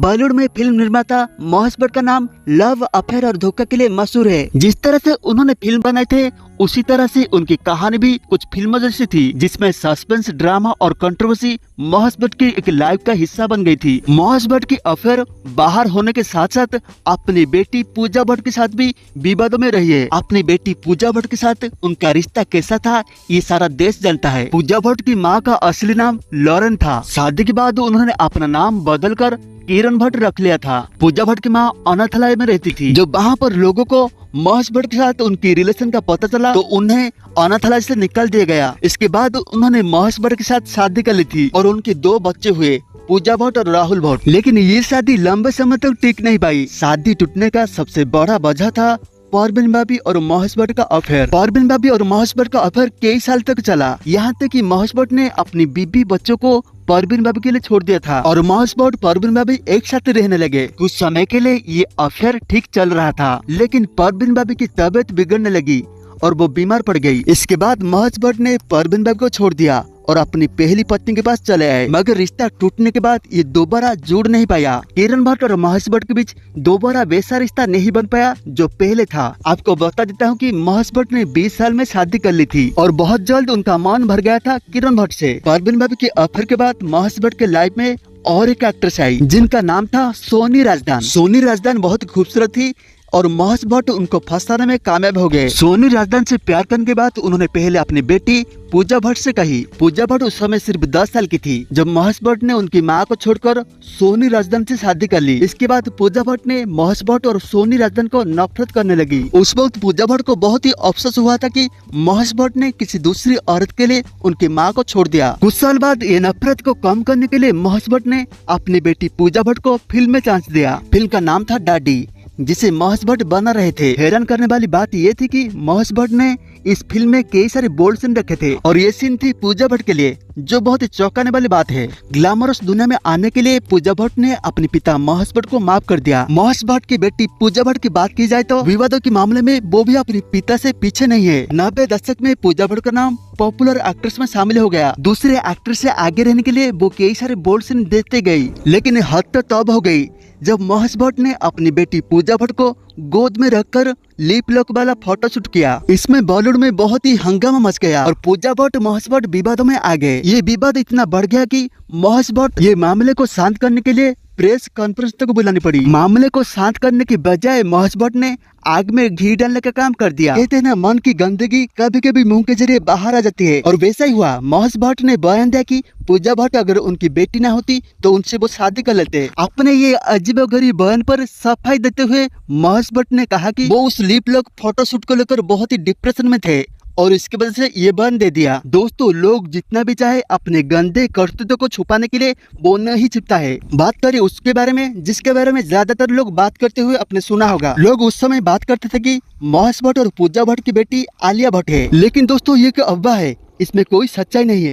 बॉलीवुड में फिल्म निर्माता महेश भट्ट का नाम लव अफेयर और धोखा के लिए मशहूर है। जिस तरह से उन्होंने फिल्म बनाए थे उसी तरह से उनकी कहानी भी कुछ फिल्मों जैसी थी, जिसमें सस्पेंस, ड्रामा और कंट्रोवर्सी महेश भट्ट की एक लाइफ का हिस्सा बन गई थी। महेश भट्ट की अफेयर बाहर होने के साथ साथ अपनी बेटी पूजा भट्ट के साथ भी विवादों में रही है। अपनी बेटी पूजा भट्ट के साथ उनका रिश्ता कैसा था ये सारा देश जानता है। पूजा भट्ट की माँ का असली नाम लॉरेन था। शादी के बाद उन्होंने अपना नाम बदल कर किरण भट्ट रख लिया था। पूजा भट्ट की माँ अनाथालय में रहती थी। जब वहाँ पर लोगों को महेश भट्ट के साथ उनकी रिलेशन का पता चला तो उन्हें अनाथालय से निकाल दिया गया। इसके बाद उन्होंने महेश भट्ट के साथ शादी कर ली थी और उनके 2 बच्चे हुए, पूजा भट्ट और राहुल भट्ट। लेकिन ये शादी लंबे समय तक टिक नहीं पाई। शादी टूटने का सबसे बड़ा वजह था परवीन भाभी और महेश भट्ट का अफेयर। परवीन भाभी और महेश भट्ट का अफेयर कई साल तक चला, यहाँ तक कि महेश भट्ट ने अपनी बीबी बच्चों को परवीन भाभी के लिए छोड़ दिया था और महेश भट्ट परवीन भाभी एक साथ रहने लगे। कुछ समय के लिए ये अफेयर ठीक चल रहा था, लेकिन परवीन भाभी की तबीयत बिगड़ने लगी और वो बीमार पड़ गई। इसके बाद महेश भट्ट ने परवीन भाभी को छोड़ दिया और अपनी पहली पत्नी के पास चले आए। मगर रिश्ता टूटने के बाद ये दोबारा जुड़ नहीं पाया। किरण भट्ट और महेश भट्ट के बीच दोबारा वैसा रिश्ता नहीं बन पाया जो पहले था। आपको बता देता हूँ कि महेश भट्ट ने 20 साल में शादी कर ली थी और बहुत जल्द उनका मन भर गया था किरण भट्ट से। परवीन भाभी के अफेयर के बाद महेश भट्ट के लाइफ में और एक एक्ट्रेस आई जिनका नाम था सोनी राजदान। सोनी राजदान बहुत खूबसूरत थी और महेश भट्ट उनको फंसाने में कामयाब हो गए। सोनी राजदान से प्यार करने के बाद उन्होंने पहले अपनी बेटी पूजा भट्ट से कही। पूजा भट्ट उस समय सिर्फ 10 साल की थी जब महेश भट्ट ने उनकी मां को छोड़कर सोनी राजदान से शादी कर ली। इसके बाद पूजा भट्ट ने महेश भट्ट और सोनी राजदान को नफरत करने लगी। उस वक्त पूजा भट्ट को बहुत ही अफसोस हुआ था कि महेश भट्ट ने किसी दूसरी औरत के लिए उनकी मां को छोड़ दिया। कुछ साल बाद ये नफरत को कम करने के लिए महेश भट्ट ने अपनी बेटी पूजा भट्ट को फिल्म में चांस दिया। फिल्म का नाम था डैडी, जिसे महेश भट्ट बना रहे थे। हैरान करने वाली बात ये थी कि महेश भट्ट ने इस फिल्म में कई सारे बोल्ड सीन रखे थे और ये सीन थी पूजा भट्ट के लिए, जो बहुत ही चौंकाने वाली बात है। ग्लैमरस दुनिया में आने के लिए पूजा भट्ट ने अपने पिता महेश भट्ट को माफ कर दिया। महेश भट्ट की बेटी पूजा भट्ट की बात की जाए तो विवादों के मामले में वो भी अपने पिता से पीछे नहीं है। 90 दशक में पूजा भट्ट का नाम पॉपुलर एक्ट्रेस में शामिल हो गया। दूसरे एक्टर से आगे रहने के लिए वो कई सारे बोल्ड सीन देते गई, लेकिन हद तो तब हो गई जब महेश भट्ट ने अपनी बेटी पूजा भट्ट को गोद में रखकर लिप लॉक वाला फोटोशूट किया। इसमें बॉलीवुड में बहुत ही हंगामा मच गया और पूजा भट्ट महेश भट्ट विवादों में आ गए। ये विवाद इतना बढ़ गया कि महेश भट्ट ये मामले को शांत करने के लिए प्रेस कॉन्फ्रेंस तक बुलानी पड़ी। मामले को शांत करने की बजाय महेश भट्ट ने आग में घी डालने का काम कर दिया। कहते हैं ना, मन की गंदगी कभी कभी मुंह के जरिए बाहर आ जाती है और वैसा ही हुआ। महेश भट्ट ने बयान दिया कि पूजा भट्ट अगर उनकी बेटी ना होती तो उनसे वो शादी कर लेते। अपने ये अजीबोगरीब बयान पर सफाई देते हुए महेश भट्ट ने कहा कि वो उस लिप लॉक फोटोशूट को लेकर बहुत ही डिप्रेशन में थे और इसकी वजह से ये बयान दे दिया। दोस्तों, लोग जितना भी चाहे अपने गंदे करतूतों को छुपाने के लिए वो नहीं छिपता है। बात करें उसके बारे में जिसके बारे में ज्यादातर लोग बात करते हुए अपने सुना होगा। लोग उस समय बात करते थे कि महेश भट्ट और पूजा भट्ट की बेटी आलिया भट्ट है, लेकिन दोस्तों ये क्या अफवाह है, इसमें कोई सच्चाई नहीं है।